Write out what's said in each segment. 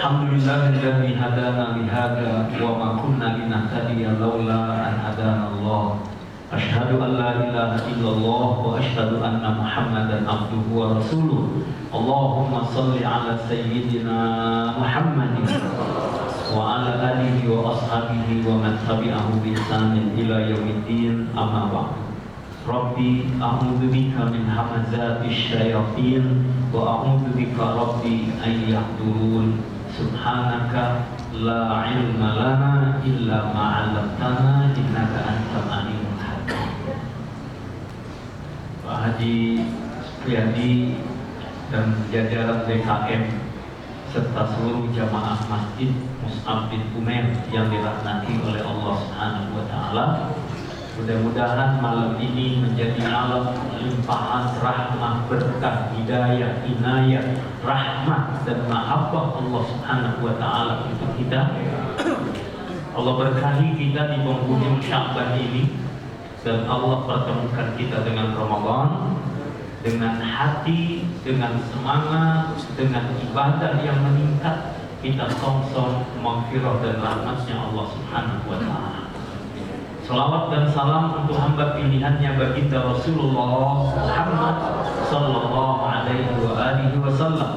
Alhamdulillahilladzi hadana li hadza wa ma kunna linahtadiya laula an hadana Allah. Asyhadu an la ilaha illallah wa asyhadu anna Muhammadan abduhu wa rasuluh. Allahumma shalli ala sayyidina Muhammadin wa ala alihi wa ashabihi wa man tabi'ahu bi ihsanin ila yaumiddin, amma ba'd. Rabbi a'udzu bika min hamazati syayatin wa a'udzu bika rabbi an yahdurun. Subhanaka la ilma lana illa ma 'allamtana innaka antal alimul hakim. Pak Haji Supriyadi dan jajaran DKM serta seluruh jamaah Masjid Mus'ab bin Umair yang dirahmati oleh Allah Subhanahu wa taala. Mudah-mudahan malam ini menjadi malam limpahan rahmat, berkah, hidayah, inayah, rahmat dan mahabbah Allah Subhanahu wa taala untuk kita. Allah berkahi kita di penghujung Sya'ban ini dan Allah pertemukan kita dengan Ramadan dengan hati, dengan semangat, dengan ibadah yang meningkat. Kita song-song maghfirah dan rahmatnya Allah Subhanahu wa taala. Salawat dan salam untuk hamba pilihannya baginda Rasulullah Muhammad sallallahu alaihi wa alihi wasallam.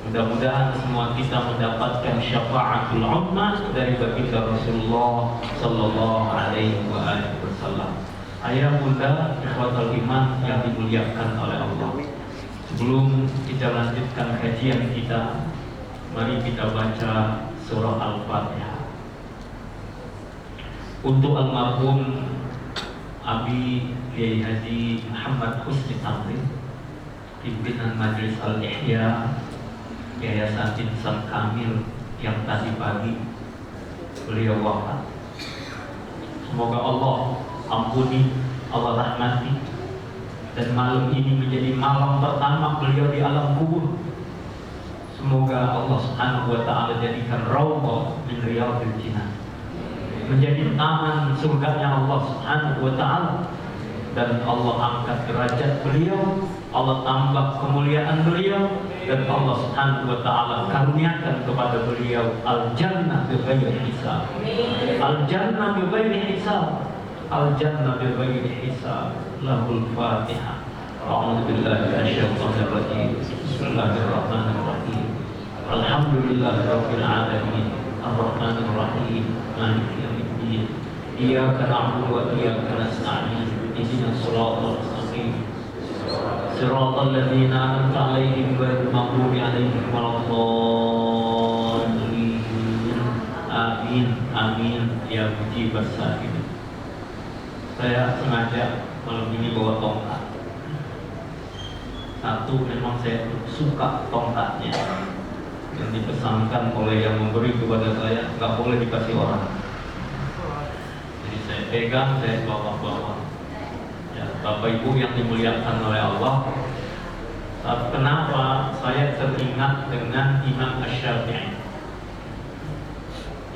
Mudah-mudahan semua kita mendapatkan syafaatul ummah dari baginda Rasulullah sallallahu alaihi wa alihi wasallam. Ayah bunda ikhwatul iman yang dimuliakan oleh Allah. Sebelum kita lanjutkan kajian kita, mari kita baca surah Al-Fatihah. Untuk almarhum Abi Kiai Haji Muhammad Husni Tamrin, pimpinan Majelis Al-Ihya Yayasan Insan Kamil yang tadi pagi beliau wafat. Semoga Allah ampuni, Allah rahmati, dan malam ini menjadi malam pertama beliau di alam kubur. Semoga Allah Subhanahu wa taala jadikan raudhah min riyadil jinan, menjadi taman surganya Allah Subhanahu wa taala, dan Allah angkat derajat beliau, Allah tambah kemuliaan beliau, dan Allah Subhanahu wa taala karuniakan kepada beliau al-jannah bighairi hisab. Al-jannah bighairi hisab. Al-jannah bighairi hisab. Lahul Fatihah. A'udzu billahi minasyaitonir rajim. Bismillahirrahmanirrahim. Alhamdulillahirabbil alamin. Ar-Rahmanir Rahim. Maliki yaumiddin. Iyyaka na'budu wa iyyaka nasta'in. Ihdinas shiratal mustaqim. Shiratal ladzina an'amta 'alaihim ghairil maghdubi 'alaihim waladdallin. Amin. Amin ya mujibas sa'il. Saya sengaja malam ini bawa tongkat. Satu, memang saya suka tongkatnya, yang dipesankan oleh yang memberi kepada saya, nggak boleh dikasih orang. Jadi saya pegang, saya bawa-bawa. Ya, Bapak Ibu yang dimuliakan oleh Allah, kenapa saya teringat dengan Imam Asy-Syafi'i?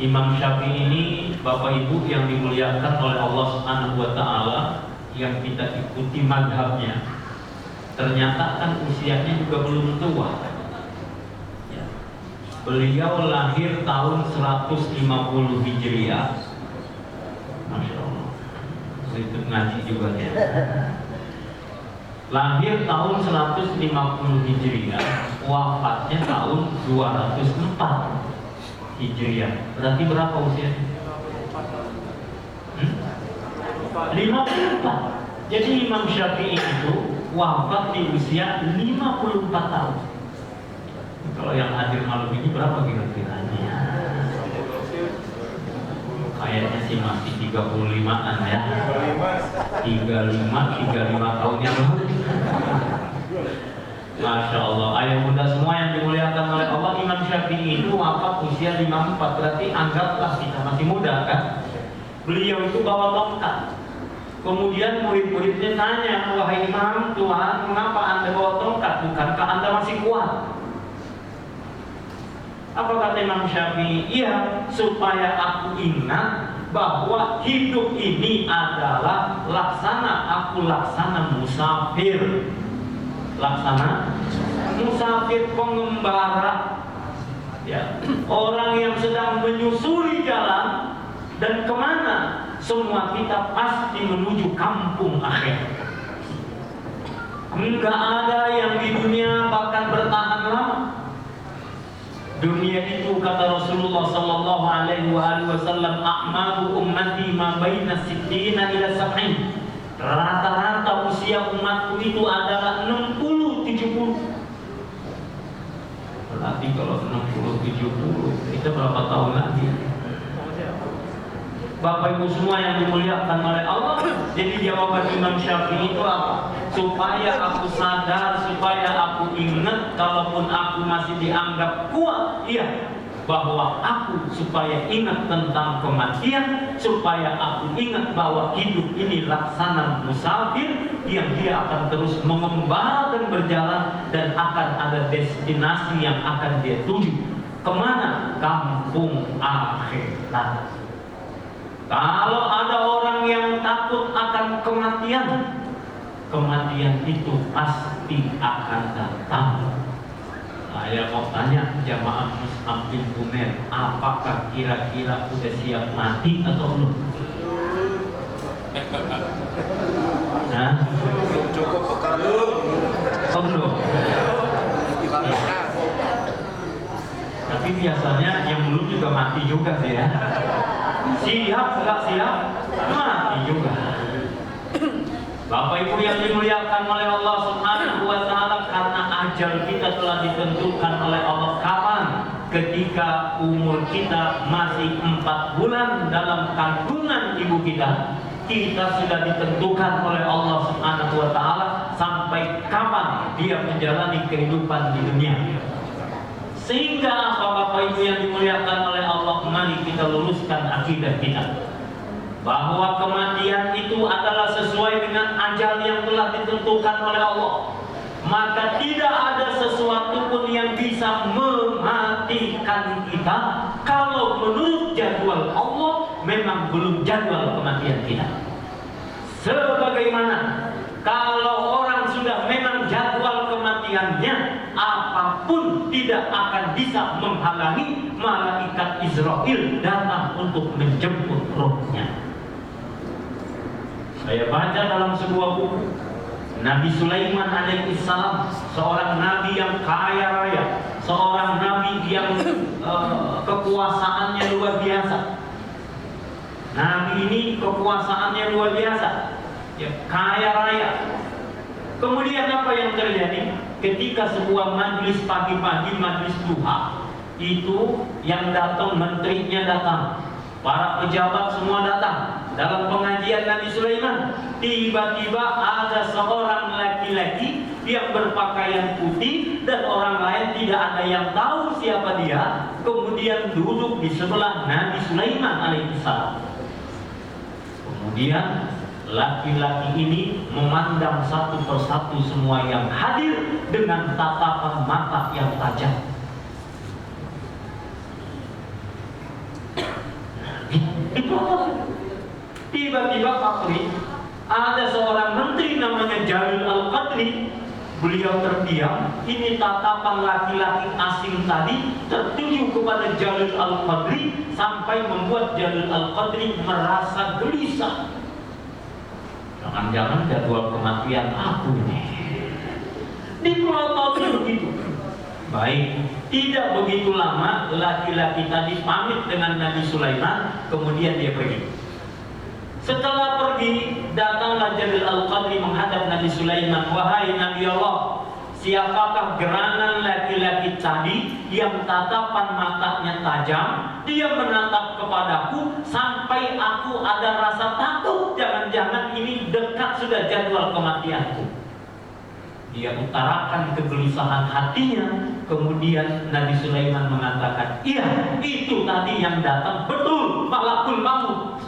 Imam Syafi'i ini Bapak Ibu yang dimuliakan oleh Allah Subhanahu wa taala, yang kita ikuti mazhabnya, ternyata kan usianya juga belum tua. Ya. Beliau lahir tahun 150 Hijriah. Masya Allah, itu ngaji juga ya. Lahir tahun 150 Hijriah, wafatnya tahun 204 Hijriah. Berarti berapa usianya? 54. Jadi Imam Syafi'i itu wafat di usia 54 tahun. Kalau yang hadir malam ini berapa kira-kiranya? Kayaknya sih masih 35-an ya. 35 tahun yang lalu. Masya Allah, ayah bunda semua yang dimuliakan oleh Allah, Imam Syafi'i itu wafat usia 54. Berarti anggaplah kita masih muda kan. Beliau itu bawa tongkat. Kemudian murid-muridnya tanya, wahai Imam, Tuhan, mengapa Anda bawa tongkat? Bukankah Anda masih kuat? Apa kata Imam Syafi'i? Iya, supaya aku ingat bahwa hidup ini adalah laksana musafir. Laksana musafir, pengembara, ya, orang yang sedang menyusuri jalan. Dan kemana? Semua kita pasti menuju kampung akhir. Enggak ada yang di dunia bahkan bertahan lama. Dunia itu, kata Rasulullah sallallahu alaihi wasallam, a'malu ummati ma baina sittina ila sab'in. Rata-rata usia umatku itu adalah 60-70. Berarti kalau 60-70, kita berapa tahun lagi? Bapak Ibu semua yang dimuliakan oleh Allah. Jadi jawaban Imam Syafi'i itu apa? Supaya aku sadar, supaya aku ingat, kalaupun aku masih dianggap kuat, iya, bahwa aku supaya ingat tentang kematian, supaya aku ingat bahwa hidup ini laksana musafir yang dia akan terus mengembara dan berjalan, dan akan ada destinasi yang akan dia tuju. Kemana? Kampung akhirat. Kalau ada orang yang takut akan kematian, kematian itu pasti akan datang. Saya mau tanya jamaah Mus'ab bin Umair, apakah kira-kira sudah siap mati atau belum? Nah, cukup bekal belum? Oh belum. Tapi biasanya yang belum juga mati juga sih ya. Siap nggak siap, mati juga. Bapak Ibu yang dimuliakan oleh Allah Subhanahu wa taala, karena ajal kita telah ditentukan oleh Allah kapan? Ketika umur kita masih 4 bulan dalam kandungan ibu kita, kita sudah ditentukan oleh Allah Subhanahu wa taala sampai kapan dia menjalani kehidupan di dunia. Sehingga apa Bapak Ibu yang dimuliakan oleh Allah, mari kita luruskan akidah kita bahwa kematian itu adalah sesuai dengan ajal yang telah ditentukan oleh Allah. Maka tidak ada sesuatu pun yang bisa mematikan kita kalau menurut jadwal Allah memang belum jadwal kematian kita. Sebagaimana kalau orang sudah memang jadwal kematiannya, apapun tidak akan bisa menghalangi malaikat Israel datang untuk menjemput rohnya. Saya baca dalam sebuah buku, Nabi Sulaiman alaihissalam, seorang nabi yang kaya raya, seorang nabi yang kekuasaannya luar biasa. Nabi ini kekuasaannya luar biasa, ya, kaya raya. Kemudian apa yang terjadi? Ketika sebuah majlis pagi-pagi, majlis duha, itu yang datang menterinya datang, para pejabat semua datang. Dalam pengajian Nabi Sulaiman, tiba-tiba ada seorang laki-laki yang berpakaian putih dan orang lain tidak ada yang tahu siapa dia, kemudian duduk di sebelah Nabi Sulaiman alaihissalam. Kemudian laki-laki ini memandang satu persatu semua yang hadir dengan tatapan mata yang tajam. Tiba-tiba Fakri, ada seorang menteri namanya Jalil Al-Qadri. Beliau terdiam. Ini tatapan laki-laki asing tadi tertuju kepada Jalil Al-Qadri sampai membuat Jalil Al-Qadri merasa gelisah. Jangan-jangan jadwal kematian aku ini diplototi begitu. Baik, tidak begitu lama laki-laki tadi pamit dengan Nabi Sulaiman, kemudian dia pergi. Setelah pergi, datanglah Jalil Al-Qadri menghadap Nabi Sulaiman. Wahai Nabi Allah, siapakah gerangan laki-laki tadi yang tatapan matanya tajam? Dia menatap kepadaku sampai aku ada rasa takut. Jangan-jangan ini dekat sudah jadwal kematianku. Dia utarakan kegelisahan hatinya. Kemudian Nabi Sulaiman mengatakan, iya, itu tadi yang datang betul, malakul maut.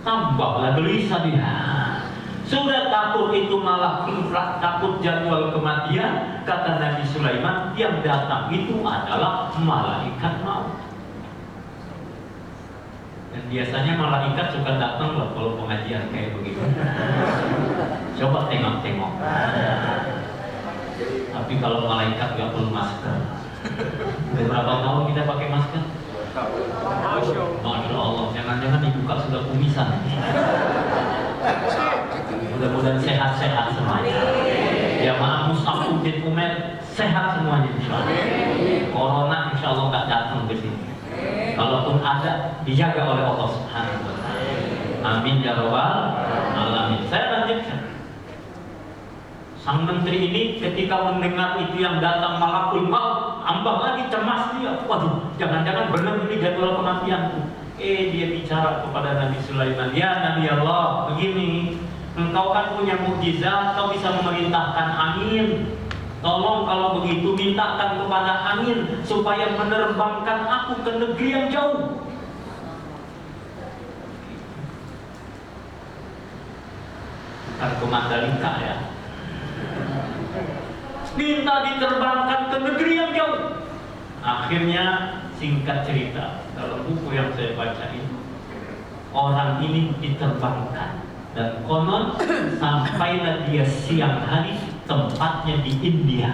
Tambahlah gelisah dia. Sudah takut itu malah takut jadwal kematian. Kata Nabi Sulaiman, yang datang itu adalah malaikat maut. Dan biasanya malaikat suka datang loh kalau pengajian kayak begitu. Coba tengok-tengok. Tapi kalau malaikat gak perlu masker. Beberapa tahun kita pakai masker. Masya Allah, jangan-jangan dibuka sudah kumisan. Mudah-mudahan sehat-sehat semuanya. Ya maaf, Mus'ab bin Umair sehat semuanya insya Allah. Corona insya Allah gak datang ke sini. Kalaupun ada, dijaga oleh Allah Subhanahu wa Ta'ala. Amin ya rabbal alamin. Saya lanjutkan. Sang menteri ini ketika mendengar itu yang datang malakul maut, tambah lagi cemas dia. Waduh, jangan-jangan benar ini jadwal kematianku. Dia bicara kepada Nabi Sulaiman, ya Nabi Allah, begini, engkau kan punya mukjizat, kau bisa memerintahkan angin. Tolong kalau begitu mintakan kepada angin supaya menerbangkan aku ke negeri yang jauh. Bukan ke Mandalika ya. Minta diterbangkan ke negeri yang jauh. Akhirnya singkat cerita, dalam buku yang saya baca itu, orang ini diterbangkan dan konon sampailah dia siang hari, tempatnya di India.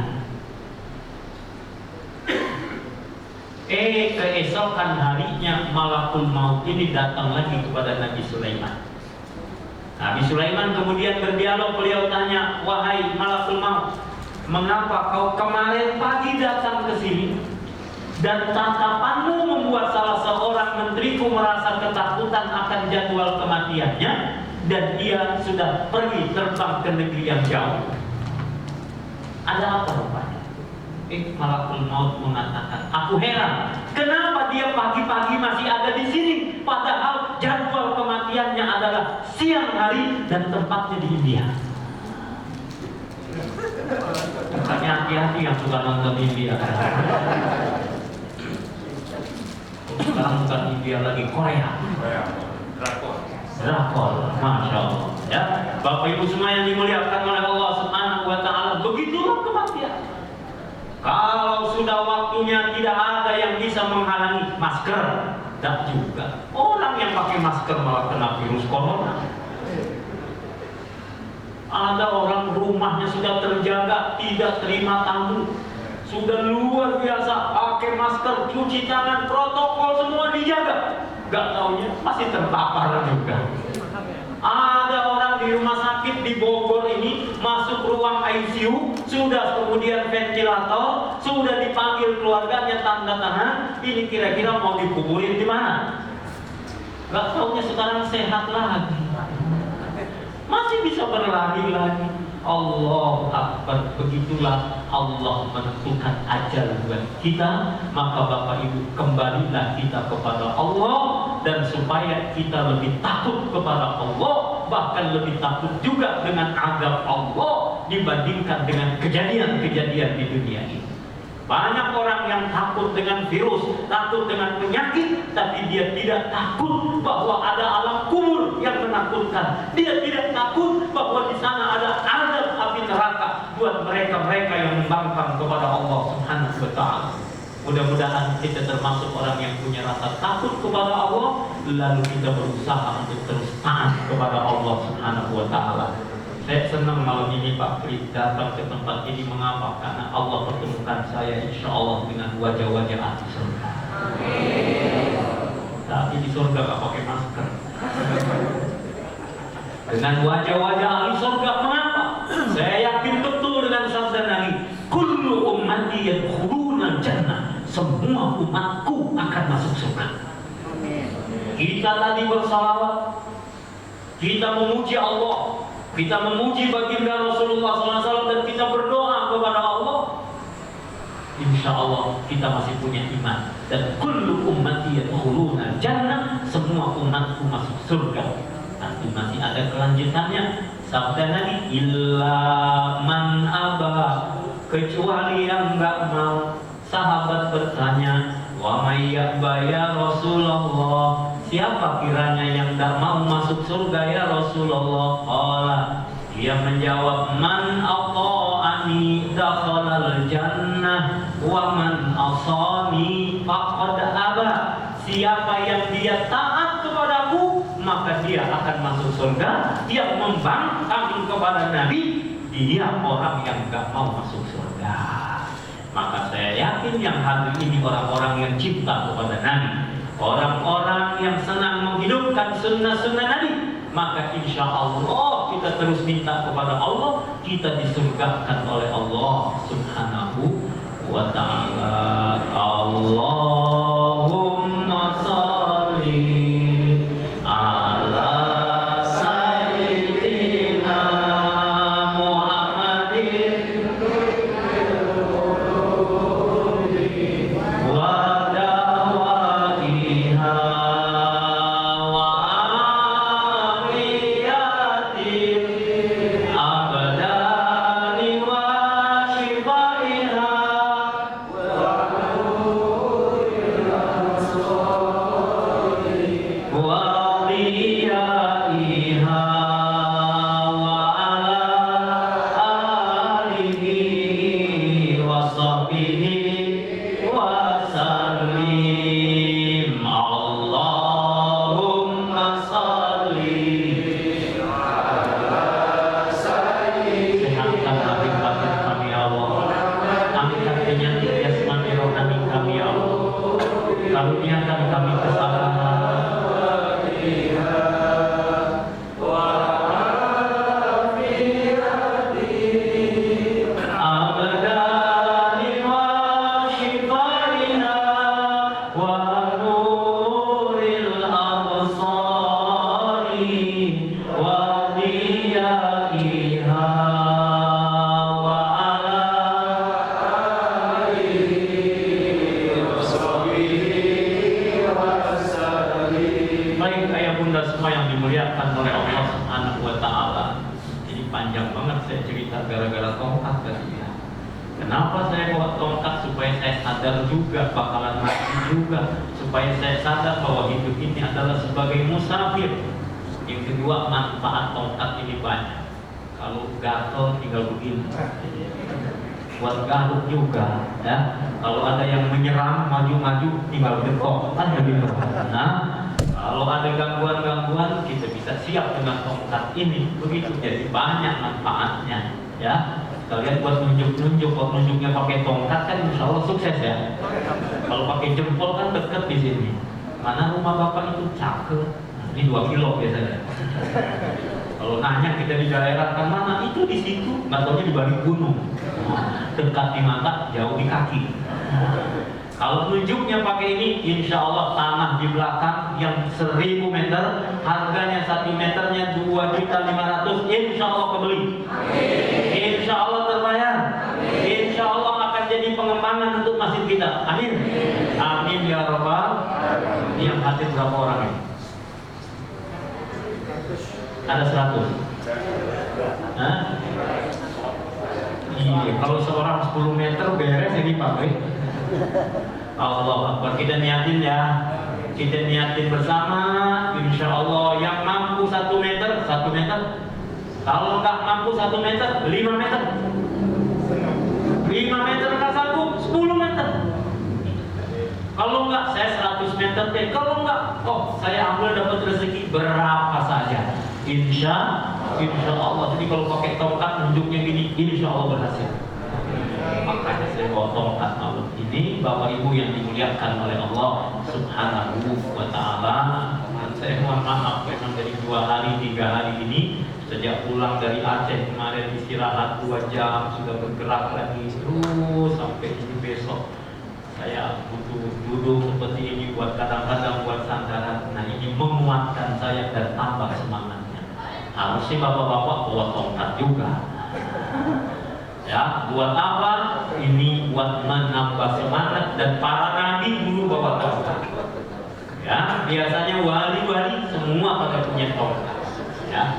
Keesokan harinya malakul maut ini datang lagi kepada Nabi Sulaiman. Nabi Sulaiman kemudian berdialog, beliau tanya, wahai malakul maut, mengapa kau kemarin pagi datang ke sini dan tatapanmu membuat salah seorang menteriku merasa ketakutan akan jadwal kematiannya dan dia sudah pergi terbang ke negeri yang jauh? Ada apa rupanya? Malakul maut mengatakan, aku heran, kenapa dia pagi-pagi masih ada di sini, padahal jadwal kematiannya adalah siang hari dan tempatnya di India. Makanya hati-hati yang suka nonton India. Sekarang bukan India lagi, Korea. Drakor, masya Allah. Ya, Bapak Ibu semua yang dimuliakan oleh Allah Subhanahu wa Ta'ala, begitulah kematian. Kalau sudah waktunya tidak ada yang bisa menghalangi, masker, tidak juga. Orang yang pakai masker malah kena virus corona. Ada orang rumahnya sudah terjaga, tidak terima tamu, sudah luar biasa, pakai masker, cuci tangan, protokol semua dijaga. Gak taunya masih terpapar juga. Ada orang di rumah sakit di Bogor ini masuk ruang ICU, sudah kemudian ventilator, sudah dipanggil keluarganya tanda tangan, ini kira-kira mau dikuburin di mana? Gak taunya sekarang sehat lagi, masih bisa berlari lagi. Allah Akbar. Begitulah Allah menentukan ajal buat kita. Maka Bapak Ibu, kembalilah kita kepada Allah, dan supaya kita lebih takut kepada Allah, bahkan lebih takut juga dengan azab Allah dibandingkan dengan kejadian-kejadian di dunia ini. Banyak orang yang takut dengan virus, takut dengan penyakit, tapi dia tidak takut bahwa ada alam kubur yang menakutkan. Dia tidak takut bahwa di sana ada azab api neraka buat mereka-mereka yang membangkang kepada Allah Subhanahu wa Ta'ala. Mudah-mudahan kita termasuk orang yang punya rasa takut kepada Allah, lalu kita berusaha untuk terus taat kepada Allah Subhanahu wa Ta'ala. Saya senang malam ini Pak Pri datang ke tempat ini. Mengapa? Karena Allah pertemukan saya insya Allah dengan wajah-wajah ahli surga. Tapi di surga gak pakai masker. Dengan wajah-wajah ahli surga. Mengapa? Saya yakin betul dengan sabda Nabi, kullu ummati yadkhuluna jannah. Semua umatku akan masuk surga. Kita tadi bersalawat, kita memuji Allah, kita memuji baginda Rasulullah SAW, dan kita berdoa kepada Allah. Insya Allah kita masih punya iman. Dan kullu ummati yadkhuluna jannah, semua umatku masuk surga. Nanti masih ada kelanjutannya. Sabda Nabi, illa man aba, kecuali yang enggak mau. Sahabat bertanya, wa may ya'ba ya Rasulullah, siapa kiranya yang enggak mau masuk surga ya Rasulullah? Qala, dia menjawab, man ata'ani dakhalal jannah wa man asani faqad aba. Siapa yang dia taat kepadaku, maka dia akan masuk surga. Yang membangkang kepada Nabi, dia orang yang enggak mau masuk surga. Maka saya yakin yang hadir ini orang-orang yang cinta kepada Nabi, orang-orang yang senang menghidupkan sunnah-sunnah Nabi. Maka insya Allah kita terus minta kepada Allah, kita disurgakan oleh Allah Subhanahu wa Ta'ala. Allahumma sholli ala sayyidina Muhammadin wa dawaiha wa amriyati abadani wa shifaiha wa diyaiha wa ala alihi wa sahbihi wa sallim. Allahumma sholli sehatkan hati batin kami ya Allah, angkat penyakit jasmani rohani kami ya Allah, karuniakan kami kesabaran. Abadani wa shifaiha wa nuril absari wa diyaiha wa ala baik ayah bunda semua yang dimuliakan oleh Allah Subhanahu wa Ta'ala. Ini panjang banget saya cerita gara-gara tongkat tadi ya. Kenapa saya bawa tongkat? Supaya saya sadar juga bakalan mati juga, supaya saya sadar bahwa hidup ini adalah sebagai musafir. Yang kedua, manfaat tongkat ini banyak. Kalau gatel tinggal begini, buat garuk juga ya. Kalau ada yang menyerang maju-maju tinggal dekok kan begitu. Nah, kalau ada gangguan-gangguan kita bisa siap dengan tongkat ini. Begitu, jadi banyak manfaatnya ya. Kalian buat nunjuk-nunjuk, kalau nunjuknya pakai tongkat kan insya Allah sukses ya. Kalau pakai jempol kan deket di sini. Mana rumah bapak itu cakep. Nah, ini 2 kilo biasanya. Kalau nanya kita di daerah kan mana, itu di situ, nggak taunya di balik gunung. Dekat di mata, jauh di kaki. Kalau nunjuknya pakai ini, insya Allah tanah di belakang yang 1000 meter, harganya 1 meternya 2.500.000, insya Allah kebeli. Insya Allah terbayar. Insya Allah akan jadi pengembangan untuk masjid kita. Amin. Amin ya Rabbal. Yang hadir berapa orang ini? Ada 100. Hah? Iya, kalau seorang 10 meter beres ini Pak. Allah Akbar, kita niatin ya. Kita niatin bersama, insya Allah yang mampu 1 meter, 1 meter. Kalau nggak mampu 1 meter, 5 meter. 5 meter nggak sanggup, 10 meter. Kalau nggak enggak, saya 100 meter deh. Kalau enggak, oh saya ambil dapat rezeki berapa saja. Insya Allah. Jadi kalau pakai tongkat nunjuknya gini, insya Allah berhasil. Makanya saya bawa tongkat malam ini, Bapak Ibu yang dimuliakan oleh Allah Subhanahu wa Ta'ala. Dan saya mohon maaf, memang dari 2 hari 3 hari ini sejak pulang dari Aceh kemarin istirahat 2 jam, sudah bergerak lagi terus sampai ini besok. Saya butuh duduk seperti ini buat kadang-kadang buat sandaran. Nah ini menguatkan saya dan tambah semangatnya. Harusnya bapak-bapak bawa tongkat juga. Ya, buat apa? Ini buat menambah semangat, dan para nabi dulu bawa tongkat. Ya, biasanya wali-wali semua pada punya tongkat. Ya.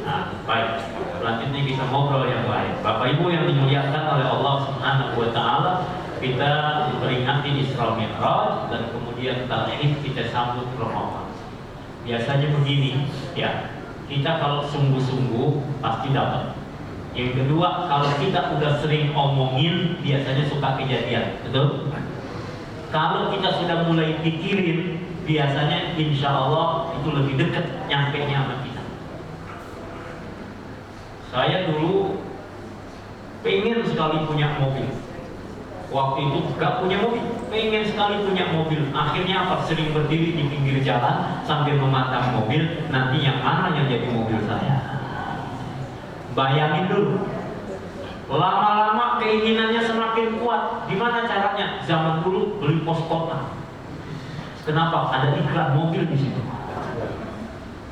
Nah, baik. Selanjutnya kita ngobrol yang baik. Bapak Ibu yang dimuliakan oleh Allah Subhanahu wa Ta'ala, kita memperingati Isra Mi'raj dan kemudian tauhid kita sambut Ramadan. Biasanya begini, ya. Kita kalau sungguh-sungguh pasti dapat. Yang kedua, kalau kita udah sering omongin, biasanya suka kejadian, betul? Kalau kita sudah mulai pikirin, biasanya insya Allah itu lebih dekat nyampe-nya sama kita. Saya dulu pengen sekali punya mobil. Waktu itu gak punya mobil, pengen sekali punya mobil. Akhirnya apa? Sering berdiri di pinggir jalan sambil memandang mobil. Nanti yang mana yang jadi mobil saya? Bayangin dulu. Lama-lama keinginannya semakin kuat. Gimana caranya? Zaman dulu beli pos kota. Kenapa? Ada iklan mobil di situ.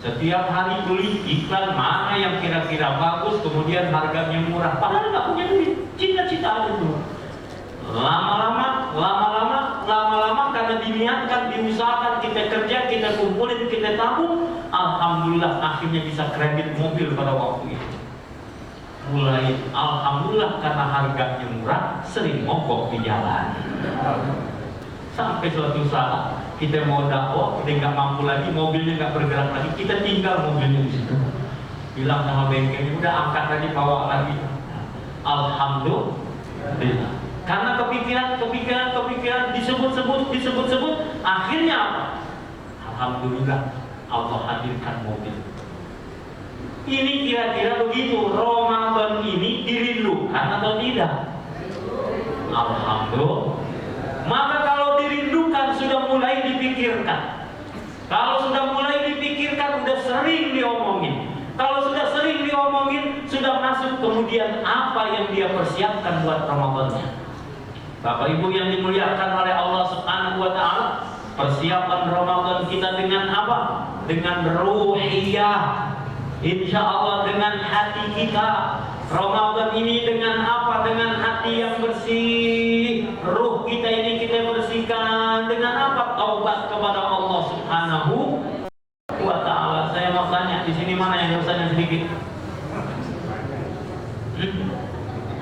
Setiap hari beli iklan mana yang kira-kira bagus, kemudian harganya murah. Padahal nggak punya duit. Cita-cita ada dulu. Lama-lama karena diniatkan, diusahakan, kita kerja, kita kumpulin, kita tabung, alhamdulillah akhirnya bisa kredit mobil pada waktu itu. Mulai alhamdulillah karena harganya murah, sering mogok di jalan. Sampai suatu saat kita mau dakwah, kita nggak mampu lagi, mobilnya nggak bergerak lagi, kita tinggal mobilnya di situ. Bilang sama bengkelnya, udah angkat lagi, bawa lagi. Alhamdulillah. Karena kepikiran, disebut, akhirnya apa? Alhamdulillah, Allah hadirkan mobil. Ini kira-kira begitu. Ramadan ini dirindukan atau tidak? Alhamdulillah. Maka kalau dirindukan sudah mulai dipikirkan. Kalau sudah mulai dipikirkan, sudah sering diomongin. Kalau sudah sering diomongin, sudah masuk kemudian apa yang dia persiapkan buat Ramadannya. Bapak Ibu yang dimuliakan oleh Allah Subhanahu wa Ta'ala, persiapan Ramadan kita dengan apa? Dengan ruhiyah. Insya Allah dengan hati kita. Ramadan ini dengan apa? Dengan hati yang bersih. Ruh kita ini kita bersihkan dengan apa? Taubat kepada Allah Subhanahu wa Ta'ala. Saya mau tanya, di sini mana yang dosanya sedikit?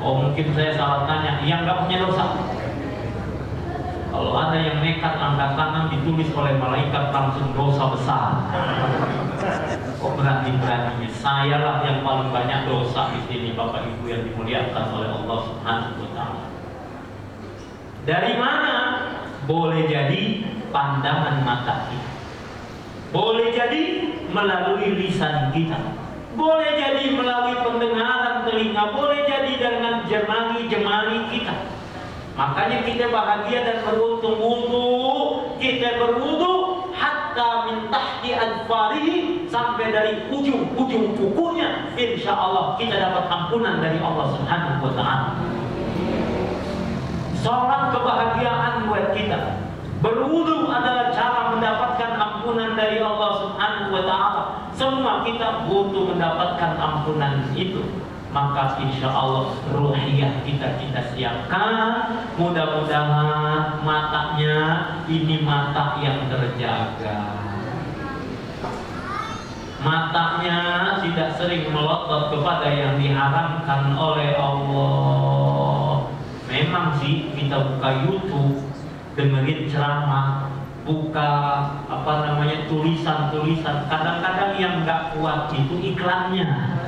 Oh mungkin saya salah tanya. Yang nggak punya dosa. Kalau ada yang nekat angkat tangan, ditulis oleh malaikat langsung dosa besar. Kok berani-beraninya? Sayalah yang paling banyak dosa di sini, Bapak Ibu yang dimuliakan oleh Allah Subhanahu wa Ta'ala. Dari mana? Boleh jadi pandangan mata kita. Boleh jadi melalui lisan kita. Boleh jadi melalui pendengaran telinga. Boleh jadi dengan jemari-jemari kita. Makanya kita bahagia dan beruntung wudu. Kita berwudu hatta min tahti adfarihi, sampai dari ujung-ujung kukunya. Insya Allah kita dapat ampunan dari Allah Subhanahu wa Ta'ala. Seorang kebahagiaan buat kita. Berwudu adalah cara mendapatkan ampunan dari Allah Subhanahu wa Ta'ala. Semua kita butuh mendapatkan ampunan itu. Maka insya Allah ruhiyah kita siapkan. Mudah-mudahan matanya ini mata yang terjaga. Matanya tidak sering melotot kepada yang diharamkan oleh Allah. Memang sih kita buka YouTube, dengerin ceramah, buka tulisan-tulisan. Kadang-kadang yang nggak kuat itu iklannya.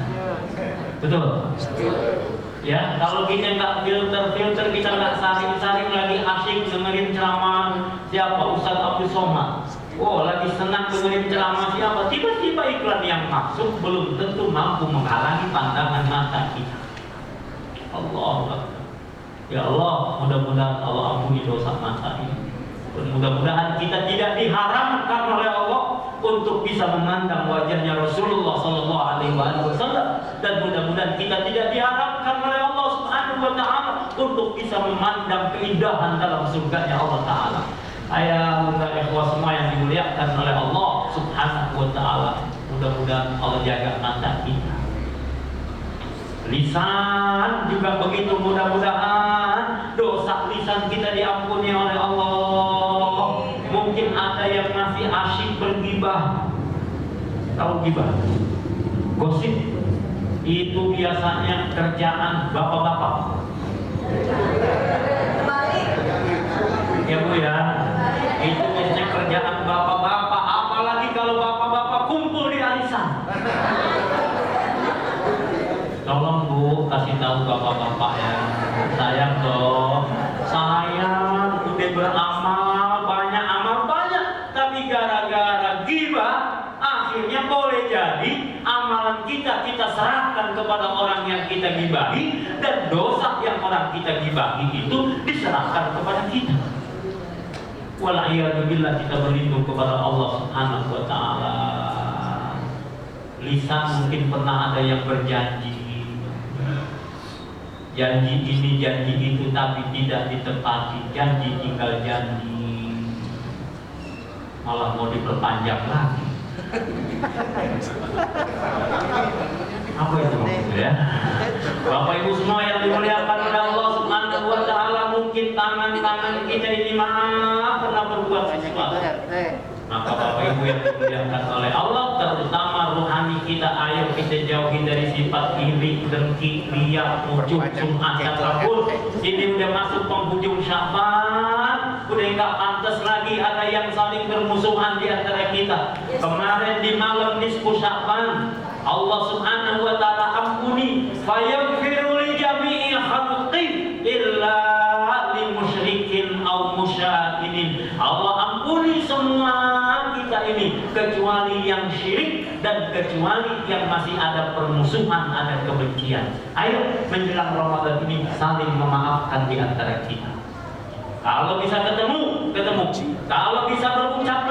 Betul? Ya, kalau kita nggak filter, kita nggak saring-saring lagi asyik dengerin ceramah siapa Ustaz Abdul Somad. Oh, lagi senang dengerin ceramah siapa, tiba-tiba iklan yang masuk belum tentu mampu menghalangi pandangan mata kita. Allah, ya Allah, mudah-mudahan Allah ampuni dosa mata ini. Mudah-mudahan kita tidak diharamkan oleh Allah untuk bisa memandang wajahnya Rasulullah Sallallahu Alaihi Wasallam, dan mudah-mudahan kita tidak diharamkan oleh Allah Subhanahu Wa Taala untuk bisa memandang keindahan dalam surganya Allah Taala. Ayah bunda ikhwah semua yang dimuliakan oleh Allah Subhanahu Wa Taala, mudah-mudahan Allah jaga mata kita. Lisan juga begitu, mudah-mudahan dosa lisan kita diampuni oleh Allah. Mungkin ada yang masih asyik bergibah. Tahu gibah? Gosip itu biasanya kerjaan bapak-bapak. Ya Bu ya, itu biasanya kerjaan bapak-bapak. Apalagi kalau bapak-bapak kumpul di arisan. Tolong Bu, kasih tahu bapak-bapak ya, sayang dong, sayang udah beramal banyak, amal banyak, tapi gara-gara gibah akhirnya boleh jadi amalan kita serahkan kepada orang yang kita gibahi, dan dosa yang orang kita gibahi itu diserahkan kepada kita. Wal'iyadzubillah, kita berlindung kepada Allah Subhanahu Wa Taala. Lisan mungkin pernah ada yang berjanji, janji ini, janji itu, tapi tidak ditepati. Janji tinggal janji, malah mau diperpanjang lagi. Apa itu maksudnya ya? Bapak Ibu semua yang dimuliakan oleh Allah Subhanahu Wa Taala, mungkin tangan-tangan kita ini pernah berbuat sesuatu. Maka Bapak Ibu yang dimuliakan oleh Allah, terutama rohani kita, ayo kita jauhi dari sifat iri, dengki, riya, ujub, sum'ah, dan kabur. Ini udah masuk penghujung Sya'ban, udah nggak pantas lagi ada yang saling bermusuhan di antara kita. Kemarin di malam nisfu Sya'ban, Allah Subhanahu Wa Taala ampuni, fayaghfiru li jami'i khalqi illa li musyrikin aw musyahidin. Allah ampuni semua kita ini kecuali yang syirik dan kecuali yang masih ada permusuhan, ada kebencian. Ayo menjelang Ramadan ini saling memaafkan di antara kita. Kalau bisa ketemu. Kalau bisa berucap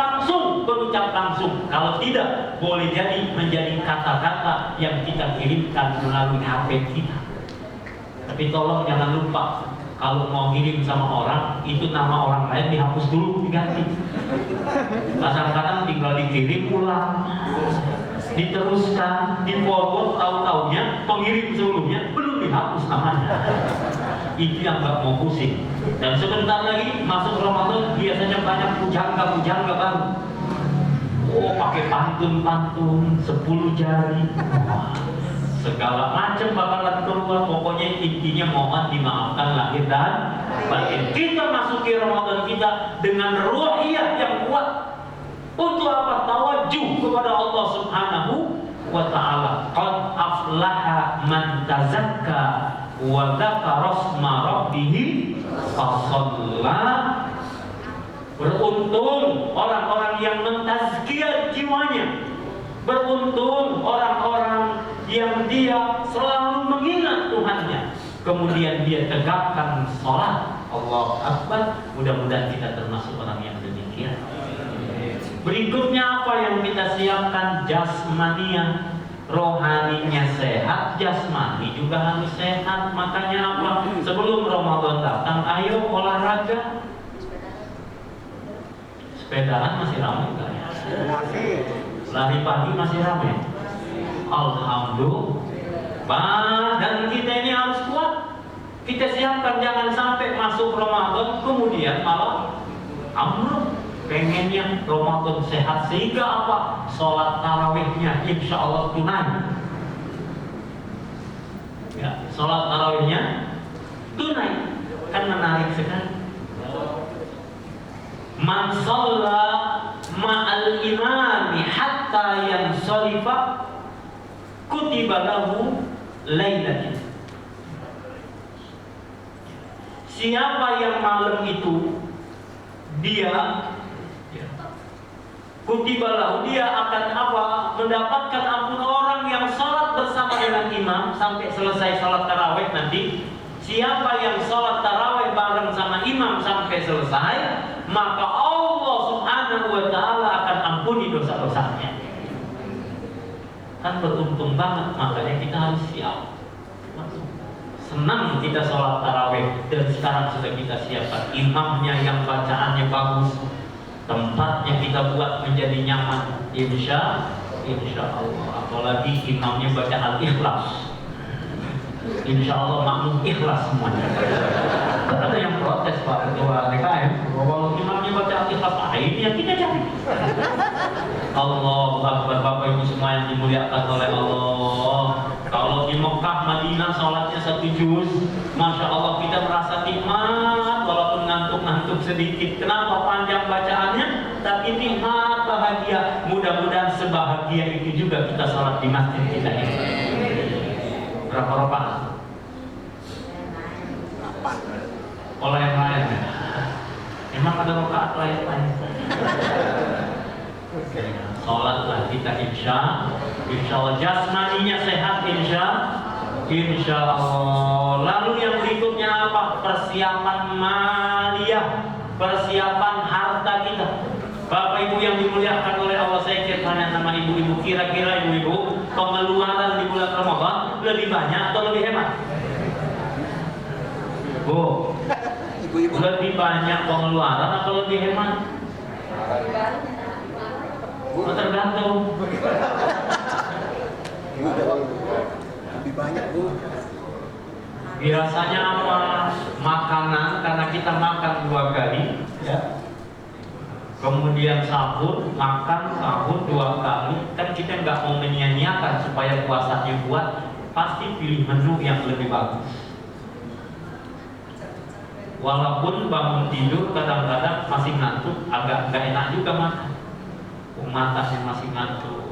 langsung. Kalau tidak, boleh jadi menjadi kata-kata yang kita kirimkan melalui HP kita. Tapi tolong jangan lupa, kalau mau ngirim sama orang, itu nama orang lain dihapus dulu, diganti. Kadang-kadang tinggal dikirim ulang, diteruskan, di-forward, tahu-taunya pengirim sebelumnya belum dihapus namanya. Itu yang nggak mau pusing. Dan sebentar lagi masuk Ramadan, biasanya banyak pujangga baru. Oh, pakai pantun 10 jari. Segala macam bakalan keluar. Pokoknya intinya mohon dimaafkan lahir dan batin. Kita masuki Ramadan kita dengan ruhiyah yang kuat. Untuk apa? Tawajuh kepada Allah Subhanahu Wa Taala. Qad aflaha man tazakka wa dzakara asma rabbih fasalla. Beruntung orang-orang yang mentazkiyah jiwanya. Beruntung orang-orang yang dia selalu mengingat Tuhannya, kemudian dia tegakkan sholat. Allahu Akbar. Mudah-mudahan kita termasuk orang yang demikian. Berikutnya apa yang kita siapkan? Jasmania, rohaninya sehat, jasmani juga harus sehat. Makanya apa? Sebelum Ramadan datang, ayo olahraga. Sepedaan masih ramai enggak ya? Masih. Lari pagi masih ramai. Alhamdulillah. Badan kita ini harus kuat. Kita siapkan, jangan sampai masuk Ramadan kemudian malah ambruk. Pengennya Ramadan sehat, sehingga apa? Sholat tarawihnya insya Allah tunai. Ya, sholat tarawihnya tunai. Kan menarik sekali. Man shalla ma'al imami hatta yansarifa kutiba lahu lailatin. Siapa yang malam itu dia kutibalahu, dia akan apa? Mendapatkan ampun orang yang sholat bersama dengan imam sampai selesai sholat tarawih nanti. Siapa yang sholat tarawih bareng sama imam sampai selesai, maka Allah Subhanahu wa Ta'ala akan ampuni dosa-dosanya. Kan beruntung banget, makanya kita harus siap. Senang kita sholat tarawih, dan sekarang sudah kita siapkan imamnya yang bacaannya bagus, tempatnya kita buat menjadi nyaman, insya Allah. Apalagi imamnya baca Al-Ikhlas, insya Allah makmum ikhlas semuanya. Ada yang protes Pak Ketua DKM, kalau imamnya baca Al-Ikhlas, ini yang kita cari. Allahu Akbar. Bapak Ibu semua yang dimuliakan oleh Allah, kalau di Mekah Madinah sholatnya 1 juz, Masya Allah kita merasa nikmat walaupun ngantuk-ngantuk sedikit. Kenapa? Panjang bacaannya, tapi nikmat, bahagia. Mudah-mudahan sebahagia itu juga kita sholat di masjid kita ini. Berapa rakaat? Pola yang lain. Emang ada rakaat lain-lain? Sholatlah kita insya Allah jasmaninya sehat insya Allah. Lalu yang berikutnya apa? Persiapan maliyah, persiapan harta kita. Bapak Ibu yang dimuliakan oleh Allah, saya tanya sama ibu-ibu, kira-kira ibu-ibu pengeluaran di bulan Ramadan lebih banyak atau lebih hemat? Bu, ibu-ibu lebih banyak pengeluaran atau lebih hemat? Tergantung. Lebih banyak Bu. Biasanya apa? Makanan, karena kita makan 2 kali, ya. Kemudian sahur, makan sahur 2 kali. Kan kita nggak mau menyia-nyiakan supaya puasanya kuat, pasti pilih menu yang lebih bagus. Walaupun bangun tidur kadang-kadang masih ngantuk, agak nggak enak juga makan. Matanya masih ngantuk.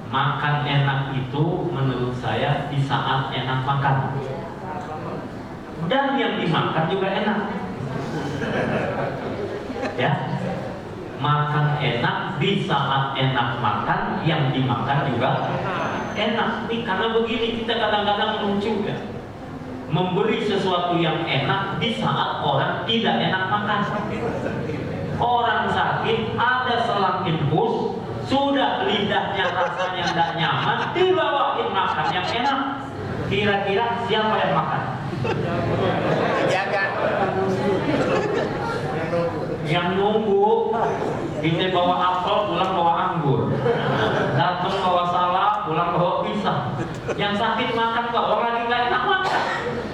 Makan enak itu menurut saya di saat enak makan, dan yang dimakan juga enak. Ya, makan enak di saat enak makan, yang dimakan juga enak. Ini karena begini, kita kadang-kadang lucu ya, memberi sesuatu yang enak di saat orang tidak enak makan. Orang sakit ada selang infus, sudah lidahnya rasanya tidak nyaman, dibawain makan yang enak. Kira-kira siapa yang makan? Jaga. Yang nunggu. Kita bawa apel, pulang bawa anggur. Datang bawa salad, pulang bawa pisang. Yang sakit makan kok, orang lagi nggak enak makan.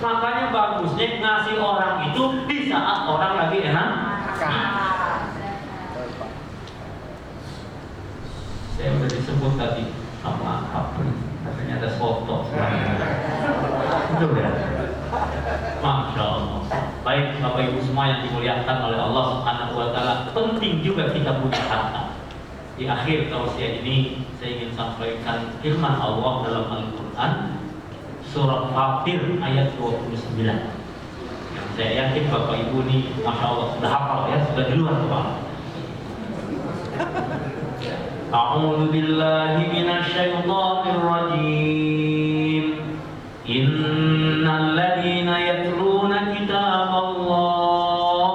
Makanya bagusnya ngasih orang itu di saat orang lagi enak makan. Saya sudah disebut tadi sama Kapri, katanya ada foto. Betul ya? Masya Allah. Baik Bapak Ibu semua yang dimuliakan oleh Allah Subhanahu wa Ta'ala, penting juga kita punya harta. Di akhir tausiah ini saya ingin sampaikan firman Allah dalam Al-Quran, surah Fatir ayat 29. Yang saya yakin Bapak Ibu ini Masya Allah sudah hafal ya, sudah di luar kepala. A'udzu billahi minasyaitonir rajim. Innal ladzina yatluna kitaballah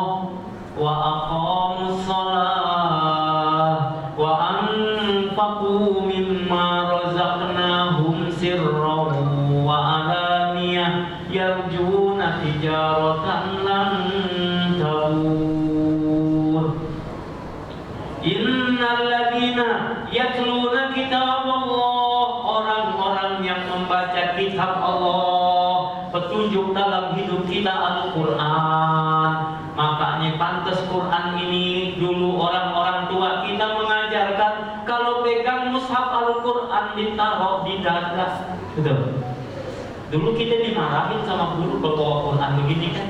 wa aqamus shalah wa anfaqu mimma razaqnahum sirran wa alaniyah yarjuna tijaratan lan tabur. Innal ladzina yatluna kitaballah, orang-orang yang membaca kitab Allah, petunjuk dalam hidup kita Al-Quran. Makanya pantas Quran ini dulu orang-orang tua kita mengajarkan, kalau pegang mushaf Al-Quran ditaruh di dada. Betul. Dulu kita dimarahin sama guru kalau bawa Quran begini kan.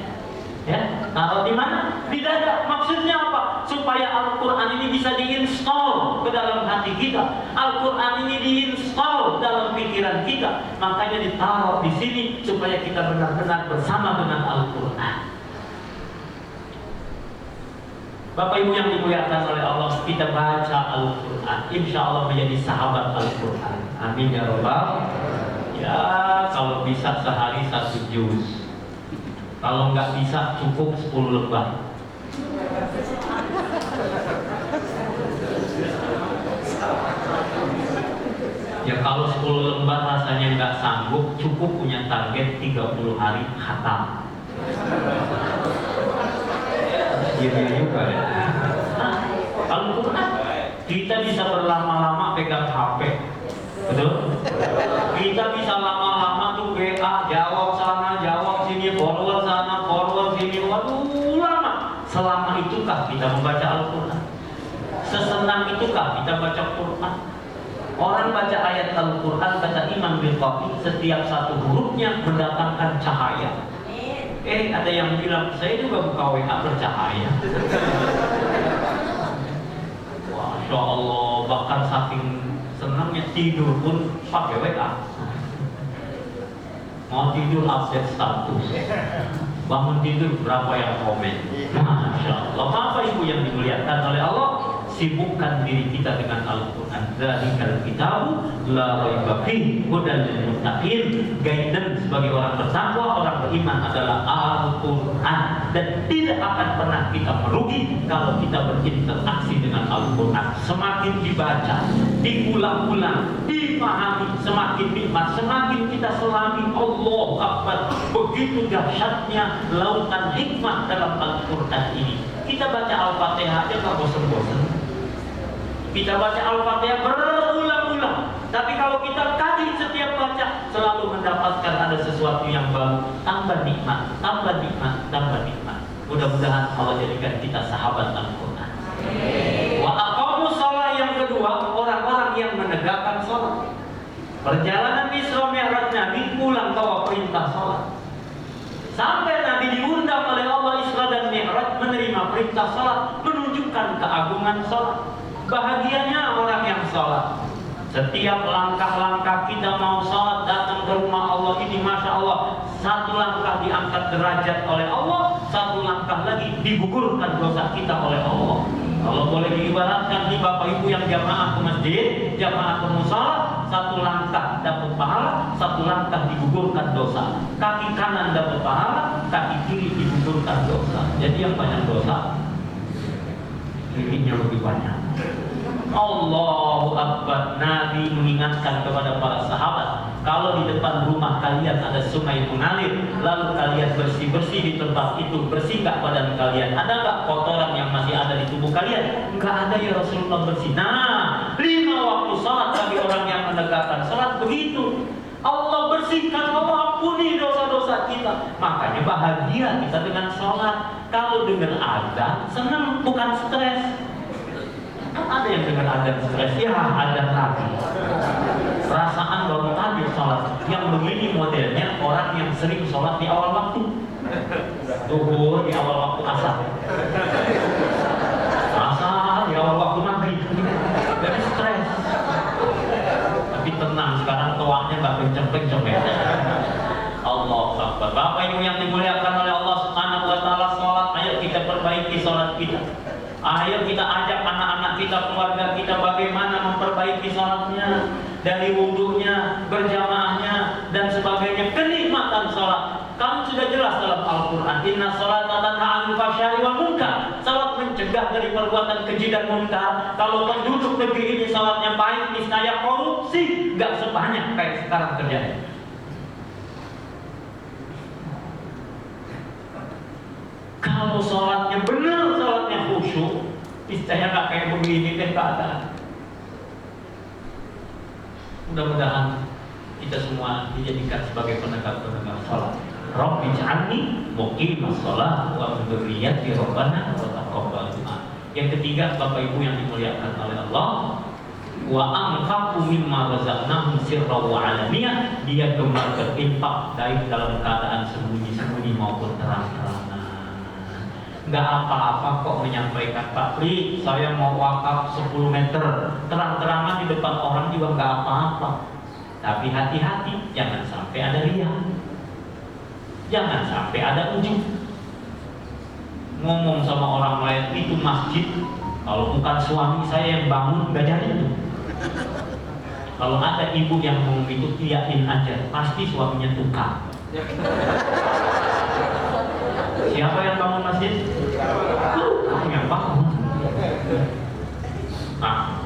Ya, taruh di mana? Di dada. Maksudnya apa? Supaya Al-Quran ini bisa diinstal ke dalam hati kita. Al-Quran ini diinstal dalam pikiran kita. Makanya ditaruh di sini supaya kita benar-benar bersama dengan Al-Quran. Bapak Ibu yang dimuliakan oleh Allah, kita baca Al-Quran, insya Allah menjadi sahabat Al-Quran. Amin ya Rabbal. Ya, kalau bisa sehari 1 juz. Kalau nggak bisa cukup 10 lembar. Ya kalau 10 lembar rasanya nggak sanggup, cukup punya target 30 hari khatam. Iya juga ya. Al-Quran kita bisa berlama-lama pegang HP, betul? Kita bisa lama-lama tuh WA, jawab sana, jawab sini, forward sana, forward sini, waduh lama. Selama itukah kita membaca Al-Quran? Sesenang itukah kita baca Quran? Orang baca ayat Al-Quran, kata Imam Bilqa'i, setiap satu hurufnya mendatangkan cahaya. Ada yang bilang, saya juga buka WA bercahaya. Masya Allah, bahkan saking senangnya tidur pun pakai WA. Mau tidur update status, bangun tidur berapa yang komen. Masya Allah. Bapak Ibu yang dimuliakan oleh Allah, sibukkan diri kita dengan Al-Quran. Dzalikal kitabu la raiba fihi hudan lil muttaqin. Guidance bagi orang bertakwa, orang beriman adalah Al-Quran, dan tidak akan pernah kita merugi kalau kita berinteraksi dengan Al-Quran. Semakin dibaca, diulang-ulang, dipahami, semakin nikmat, semakin kita selami. Allahu Akbar. Begitu dahsyatnya lautan hikmah dalam Al-Quran ini. Kita baca Al-Fatihah aja nggak bosan-bosan. Kita baca Al-Fatihah berulang-ulang. Tapi kalau kita kaji setiap baca, selalu mendapatkan ada sesuatu yang baru. Tambah nikmat, tambah nikmat, tambah nikmat. Mudah-mudahan Allah jadikan kita sahabat Al-Quran. Wa aqamus shalah, yang kedua, orang-orang yang menegakkan sholat. Perjalanan Isra Mi'raj Nabi pulang bawa perintah sholat. Sampai Nabi diundang oleh Allah Isra dan Mi'raj menerima perintah sholat, menunjukkan keagungan sholat. Bahagianya orang yang sholat. Setiap langkah-langkah kita mau sholat, datang ke rumah Allah ini, Masya Allah, satu langkah diangkat derajat oleh Allah, satu langkah lagi digugurkan dosa kita oleh Allah. Kalau boleh diibaratkan di Bapak Ibu yang jamaah ke masjid, jamaah ke musala, satu langkah dapat pahala, satu langkah digugurkan dosa. Kaki kanan dapat pahala, kaki kiri digugurkan dosa. Jadi yang banyak dosa, kirinya lebih banyak. Allahu Akbar. Nabi mengingatkan kepada para sahabat, kalau di depan rumah kalian ada sungai mengalir, lalu kalian bersih-bersih di tempat itu, bersih nggak badan kalian? Ada nggak kotoran yang masih ada di tubuh kalian? Nggak ada ya Rasulullah, bersih. Nah, 5 waktu salat bagi orang yang menegakkan salat begitu. Allah bersihkan, Allah ampuni dosa-dosa kita. Makanya bahagia kita dengan sholat. Kalau dengar azan, senang, bukan stres. Ada yang dengan azan stres, ya azan lagi. Perasaan baru tadi sholat. Yang begini modelnya orang yang sering sholat di awal waktu. Zuhur di awal waktu asar. Asar di awal waktu maghrib. Jadi stres. Tapi tenang, sekarang toaknya nggak kenceng-kenceng ya. Allah Akbar. Bapak Ibu yang dimuliakan oleh Allah Subhanahu wa taala, sholat, ayo kita perbaiki sholat kita. Ayo kita ajak anak-anak kita, keluarga kita bagaimana memperbaiki sholatnya, dari wudhunya, berjamaahnya, dan sebagainya. Kenikmatan sholat kan sudah jelas dalam Al-Quran. Inna sholata tanha 'anil fahsya'i wal munkar. Sholat mencegah dari perbuatan keji dan munkar. Kalau penduduk negeri ini sholatnya baik, niscaya korupsi nggak sebanyak kayak sekarang terjadi. Kalau sholatnya benar, sholatnya khusyuk, istilahnya nggak kayak begini deh keadaan. Mudah-mudahan kita semua dijadikan sebagai penegak-penegak sholat. Rabbi ij'alni muqimas sholat wa min dzurriyyati rabbana wa taqabbal du'a. Yang ketiga, Bapak Ibu yang dimuliakan oleh Allah, wa anfaqu mimma razaqnahum sirran wa 'alaniyah. Dia gemar berinfak baik dalam keadaan sembunyi-sembunyi maupun terang-terangan. Nggak apa-apa kok menyampaikan, Pak Pri, saya mau wakaf 10 meter, terang-terangan di depan orang juga nggak apa-apa. Tapi hati-hati, jangan sampai ada riya, jangan sampai ada ujub. ngomong sama orang lain itu masjid, kalau bukan suami saya yang bangun nggak jadi itu. Kalau ada ibu yang ngomong itu, iyain aja, pasti suaminya tukang. Siapa yang bangun masjid? Kamu yang bangun. Nah,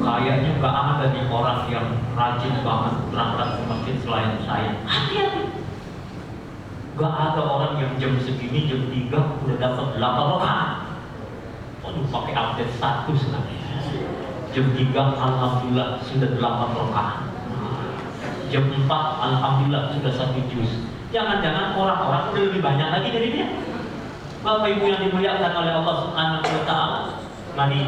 kayaknya nggak ada nih orang yang rajin banget berangkat ke masjid selain saya. Hati-hati. Gak ada orang yang jam segini, jam 3 udah dapat 8 rakaat. Waduh, pakai update status lah. Jam 3 alhamdulillah sudah 8 rakaat. Jam 4 alhamdulillah sudah 1 juz. Jangan-jangan orang-orang udah lebih banyak lagi dari dia. Bapak Ibu yang dimuliakan oleh Allah Subhanahu wa taala, mari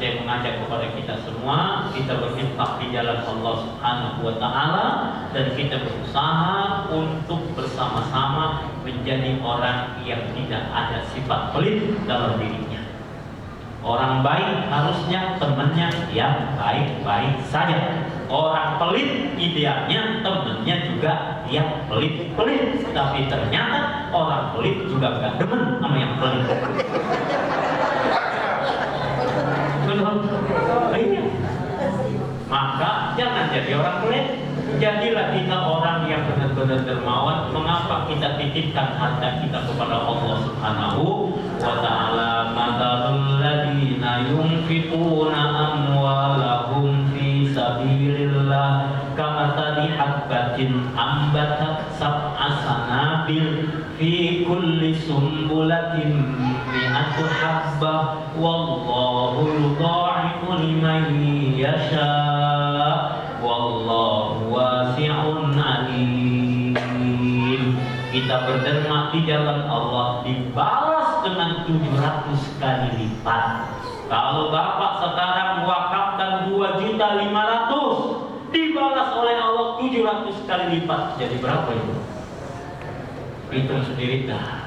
saya mengajak kepada kita semua, kita berinfak di jalan Allah Subhanahu wa taala dan kita berusaha untuk bersama-sama menjadi orang yang tidak ada sifat pelit dalam dirinya. Orang baik harusnya temannya yang baik-baik saja. Orang pelit idealnya temannya juga yang pelit-pelit. Tapi ternyata orang pelit juga gak demen sama yang pelit. Betul? Iya. Maka jangan jadi orang pelit. Jadilah kita orang yang benar-benar dermawan. Mengapa kita titipkan harta kita kepada Allah Subhanahu wa taala? Mathalul ladzina yunfiquna amwalahum fi sabilillah kamathali habbatin ambatat sab'a sanabil fi kulli sumbulatin mi'atu habbah wallahu yudha'ifu liman yasha wallahu wasi'un alim. Kita berderma di jalan Allah dibalas dengan 700 kali lipat. Kalau Bapak sekarang wakafkan 2.500.000, dibalas oleh Allah 700 kali lipat. Jadi berapa itu? Hitung sendiri dah.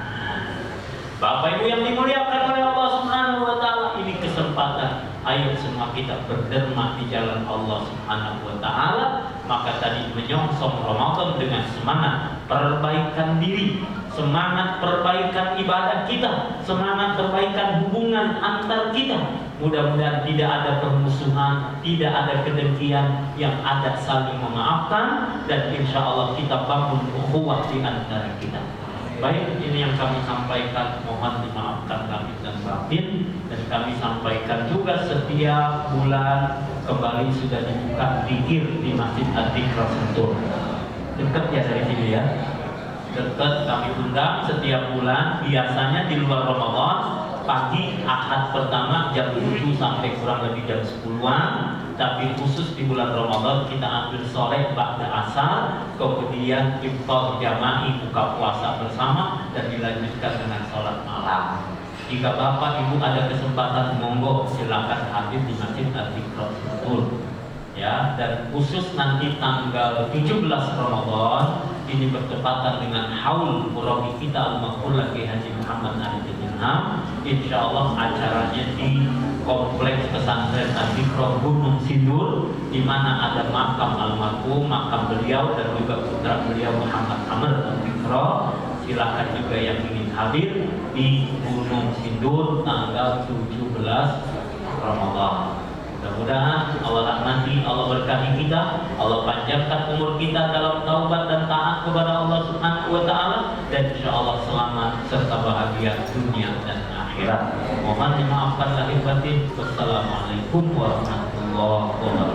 Bapak Ibu yang dimuliakan oleh Allah Subhanahu wa taala, ini kesempatan. Ayo semua kita berderma di jalan Allah Subhanahu wa taala. Maka tadi menyongsong Ramadan dengan semangat perbaikan diri, semangat perbaikan ibadah kita, semangat perbaikan hubungan antar kita. Mudah-mudahan tidak ada permusuhan, tidak ada kedengkian, yang ada saling memaafkan, dan insya Allah kita bangun ukhuwah di antara kita. Baik, ini yang kami sampaikan, mohon dimaafkan kami dan batin. Dan kami sampaikan juga setiap bulan kembali sudah dibuka zikir di Masjid At-Tiqra Sentul. Dekat ya dari sini ya, dekat. Kami undang setiap bulan, biasanya di luar Ramadan pagi Ahad pertama jam 7 sampai kurang lebih jam 10-an. Tapi khusus di bulan Ramadan kita ambil sore ba'da asar, kemudian iftar jama'i buka puasa bersama, dan dilanjutkan dengan sholat malam. Jika Bapak Ibu ada kesempatan, monggo silakan hadir di Masjid At-Tiqra Sentul. Ya, dan khusus nanti tanggal 17 Ramadan ini bertepatan dengan haul murabi kita al-maghfur Kiai Haji Muhammad Ali bin Ilham. Insyaallah acaranya di Kompleks Pesantren At-Tiqra Gunung Sindur, di mana ada makam almarhum, makam beliau dan juga putra beliau Muhammad Amr At-Tiqra. Silakan juga yang ingin hadir di Gunung Sindur tanggal 17 Ramadan. Mudah-mudahan Allah rahmati, Allah berkahi kita, Allah panjangkan umur kita dalam taubat dan taat kepada Allah Subhanahu wa taala, dan insyaallah selamat serta bahagia dunia dan akhirat. Mohon dimaafkan lahir batin. Wassalamualaikum warahmatullahi wabarakatuh.